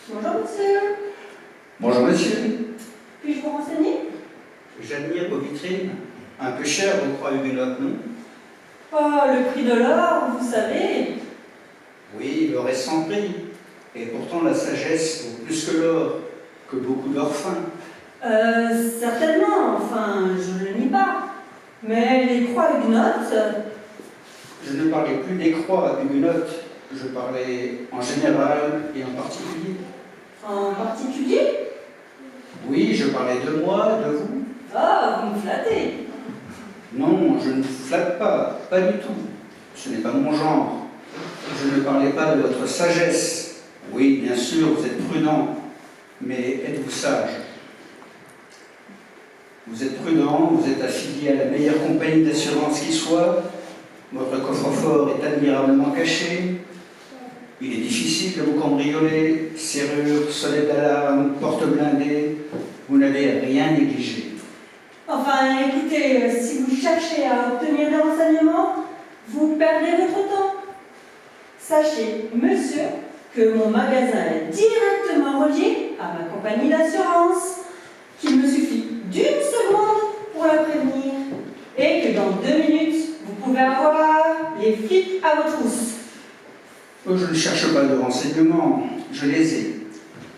Bonjour monsieur. Bonjour monsieur. Puis-je vous renseigner? J'admire vos vitrines. Un peu cher, vos croix huguenotes, non? Oh, le prix de l'or, vous savez. Oui, l'or est sans prix. Et pourtant la sagesse vaut plus que l'or, que beaucoup d'orphins. Certainement, enfin, je ne le nie pas. Mais les croix huguenotes... Je ne parlais plus des croix huguenotes, je parlais en général et en particulier. En particulier? Oui, je parlais de moi, de vous. Ah, vous me flattez. Non, je ne vous flatte pas, pas du tout. Ce n'est pas mon genre. Je ne parlais pas de votre sagesse. Oui, bien sûr, vous êtes prudent, mais êtes-vous sage? Vous êtes prudent, vous êtes affilié à la meilleure compagnie d'assurance qui soit, votre coffre-fort est admirablement caché, il est difficile de vous cambrioler, serrure, sonnette d'alarme, porte blindée, vous n'avez rien négligé. Enfin, écoutez, si vous cherchez à obtenir des renseignements, vous perdez votre temps. Sachez, monsieur, que mon magasin est directement relié à ma compagnie d'assurance, qu'il me suffit d'une seconde pour la prévenir, et que dans 2 minutes, vous pouvez avoir les flics à vos trousses. Je ne cherche pas de renseignements, je les ai.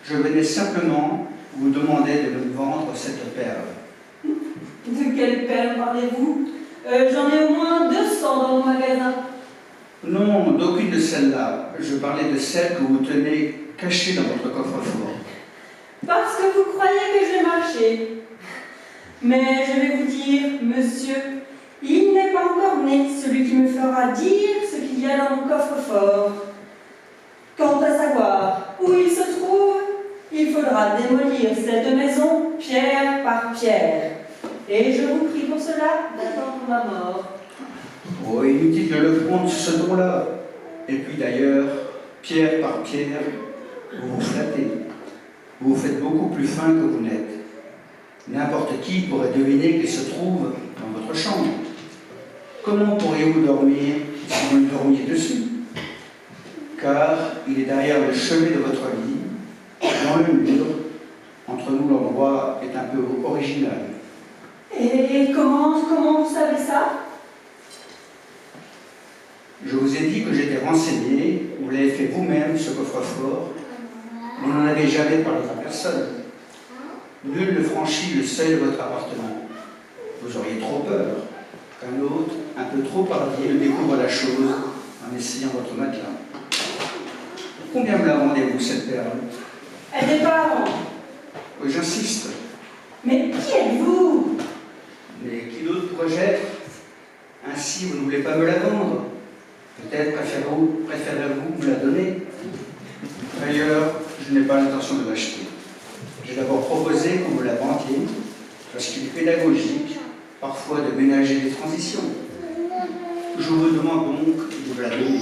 Je venais simplement vous demander de me vendre cette perle. De quelle perle parlez-vous? J'en ai au moins 200 dans mon magasin. Non, d'aucune de celles-là. Je parlais de celles que vous tenez cachées dans votre coffre-fort. Parce que vous croyez que je vais marcher. Mais je vais vous dire, monsieur, il n'est pas encore né celui qui me fera dire ce qu'il y a dans mon coffre-fort. Quant à savoir où il se trouve, il faudra démolir cette maison pierre par pierre. Et je vous prie pour cela d'attendre ma mort. Oh, inutile de le prendre sur ce ton-là. Et puis d'ailleurs, pierre par pierre, vous vous flattez. Vous vous faites beaucoup plus fin que vous n'êtes. N'importe qui pourrait deviner qu'il se trouve dans votre chambre. Comment pourriez-vous dormir si vous le dormiez dessus? Car il est derrière le chevet de votre lit, dans le mur. Entre nous, l'endroit est un peu original. Et comment vous savez ça? Je vous ai dit que j'étais renseigné, vous l'avez fait vous-même, ce coffre-fort. Vous n'en avez jamais parlé à personne. Nul ne franchit le seuil de votre appartement. Vous auriez trop peur qu'un autre, un peu trop hardi, ne découvre la chose en essayant votre matelas. Combien me la vendez-vous, cette perle? Elle n'est pas à vendre. Oui, j'insiste. Mais qui êtes-vous? Mais qui d'autre pourrais-je être? Ainsi, vous ne voulez pas me la vendre. Peut-être préférez-vous me la donner. D'ailleurs, je n'ai pas l'intention de l'acheter. J'ai d'abord proposé qu'on me la vendiez, parce qu'il est pédagogique, parfois, de ménager les transitions. Je vous demande donc de me la donner.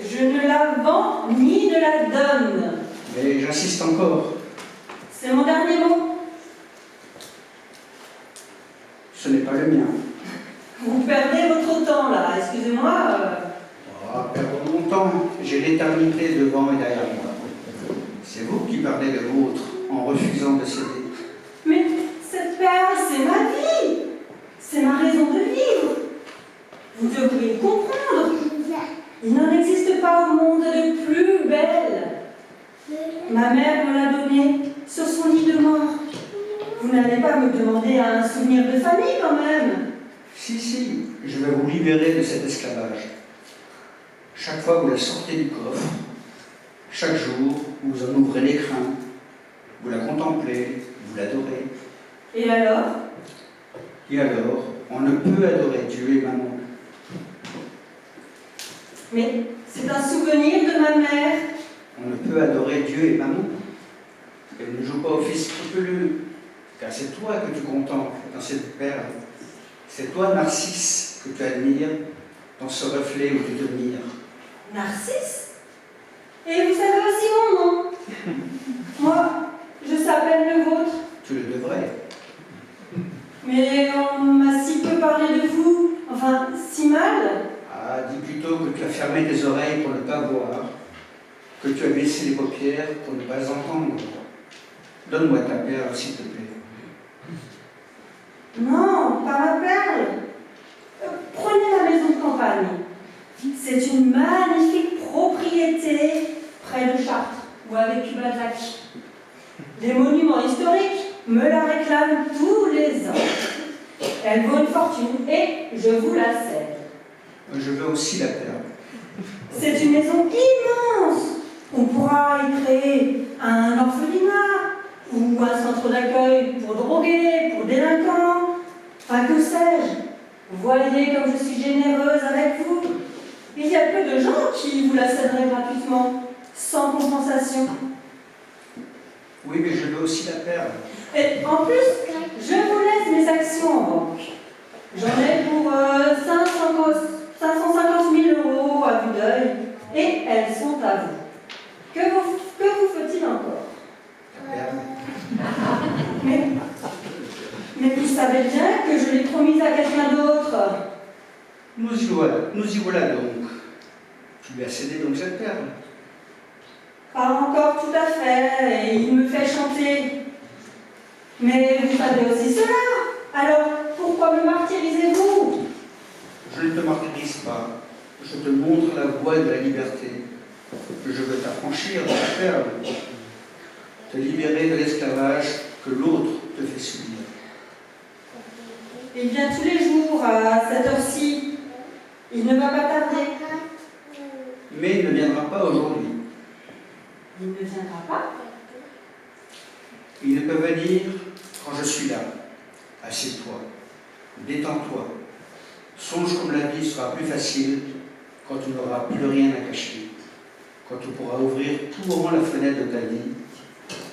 Je ne la vends ni ne la donne. Mais j'insiste encore. C'est mon dernier mot. Ce n'est pas le mien. Vous perdez votre temps là, excusez-moi. Perdons mon temps. J'ai l'éternité devant et derrière moi. C'est vous qui perdez le vôtre en refusant de céder. Mais cette perle, c'est ma vie. C'est ma raison de vivre. Vous devriez comprendre. Il n'en existe pas au monde de plus belle. Ma mère me l'a donnée sur son lit de mort. Vous n'allez pas me demander un souvenir de famille quand même. Si, je vais vous libérer de cet esclavage. Chaque fois que vous la sortez du coffre, chaque jour, vous en ouvrez l'écrin, vous la contemplez, vous l'adorez. Et alors? Et alors, on ne peut adorer Dieu et maman. Mais c'est un souvenir de ma mère. On ne peut adorer Dieu et maman. Elle ne joue pas au fils scrupuleux, car c'est toi que tu contemples dans cette perle. C'est toi, Narcisse, que tu admires dans ce reflet où tu te mires. Narcisse? Et vous savez aussi mon nom. Moi, je s'appelle le vôtre. Tu le devrais. Mais on m'a si peu parlé de vous, enfin, si mal. Ah, dis plutôt que tu as fermé tes oreilles pour ne pas voir. que tu as baissé les paupières pour ne pas entendre. Donne-moi ta perle, s'il te plaît. Non, pas ma perle. Prenez la maison de campagne. C'est une magnifique propriété près de Chartres, où a vécu Balzac. Les monuments historiques me la réclament tous les ans. Elle vaut une fortune et je vous la cède. Je veux aussi la perle. C'est une maison immense. On pourra y créer un orphelinat ou un centre d'accueil pour drogués, pour délinquants. Enfin, que sais-je? Voyez comme je suis généreuse avec vous. Il y a peu de gens qui vous la céderaient gratuitement, sans compensation. Oui, mais je veux aussi la perle. Et en plus, je vous laisse mes actions en banque. J'en ai pour 550 000 € à vue d'œil, et elles sont à vous. Que vous faut-il encore? La perle. Mais vous savez bien que je l'ai promise à quelqu'un d'autre. Nous y voilà donc. Tu lui as cédé donc cette perle? Pas encore tout à fait, et il me fait chanter. Mais vous savez aussi cela. Alors, pourquoi me martyrisez-vous? Je ne te martyrise pas. Je te montre la voie de la liberté. Je veux t'affranchir de la perle. Te libérer de l'esclavage que l'autre te fait subir. Il vient tous les jours à cette heure-ci. Il ne va pas tarder. Mais il ne viendra pas aujourd'hui. Il ne viendra pas? Il ne peut venir quand je suis là. Assieds-toi, détends-toi. Songe comme la vie sera plus facile quand tu n'auras plus rien à cacher, quand tu pourras ouvrir tout grand la fenêtre de ta vie,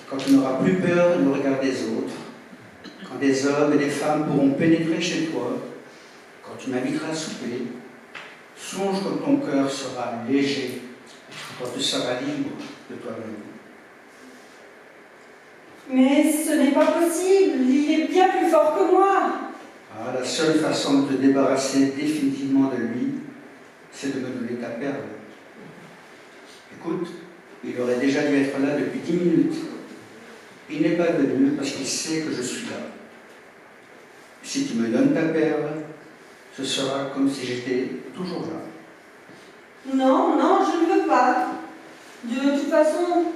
quand tu n'auras plus peur du regard des autres, quand des hommes et des femmes pourront pénétrer chez toi, quand tu m'inviteras à souper. Songe comme ton cœur sera léger quand tu seras libre de toi-même. Mais ce n'est pas possible, il est bien plus fort que moi. Ah, la seule façon de te débarrasser définitivement de lui, c'est de me donner ta perle. Écoute, il aurait déjà dû être là depuis 10 minutes. Il n'est pas venu parce qu'il sait que je suis là. Si tu me donnes ta perle, ce sera comme si j'étais toujours là. Non, non, je ne veux pas. De toute façon,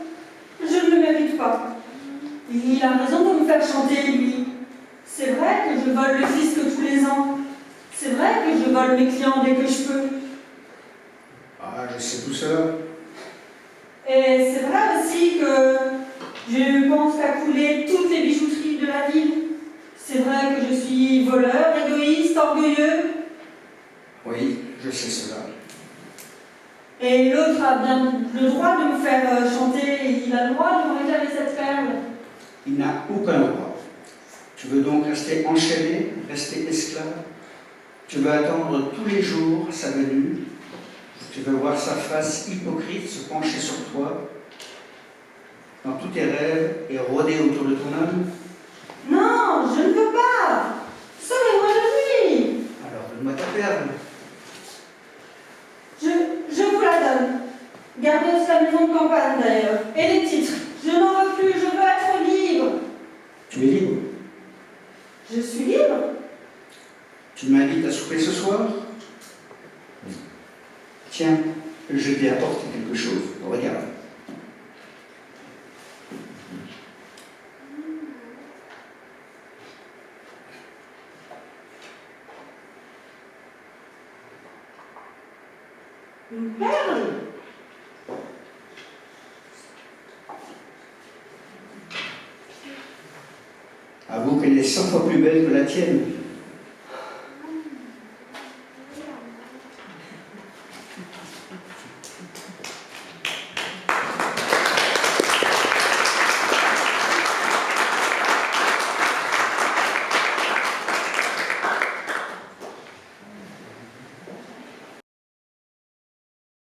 je ne le mérite pas. Il a raison de me faire chanter, lui. C'est vrai que je vole le fisc tous les ans. C'est vrai que je vole mes clients dès que je peux. Ah, je sais tout cela. Et c'est vrai aussi que je pense qu'à couler toutes les bijouteries de la ville. C'est vrai que je suis voleur, égoïste, orgueilleux. Oui, je sais cela. Et l'autre a bien le droit de me faire chanter, il a le droit de me réclamer cette perle. Il n'a aucun droit. Tu veux donc rester enchaîné, rester esclave? Tu veux attendre tous les jours sa venue? Tu veux voir sa face hypocrite se pencher sur toi dans tous tes rêves et rôder autour de ton âme? Non, je ne veux pas. Sauvez-moi de lui. Alors donne-moi ta perle. Je vous la donne. Gardez aussi la maison de campagne d'ailleurs. Et les titres. Je n'en veux plus, je veux être libre. Tu es libre. Je suis libre. Tu m'invites à souper ce soir? Tiens, je t'ai apporté quelque chose. Regarde. Une perle. Avoue qu'elle est 100 fois plus belle que la tienne.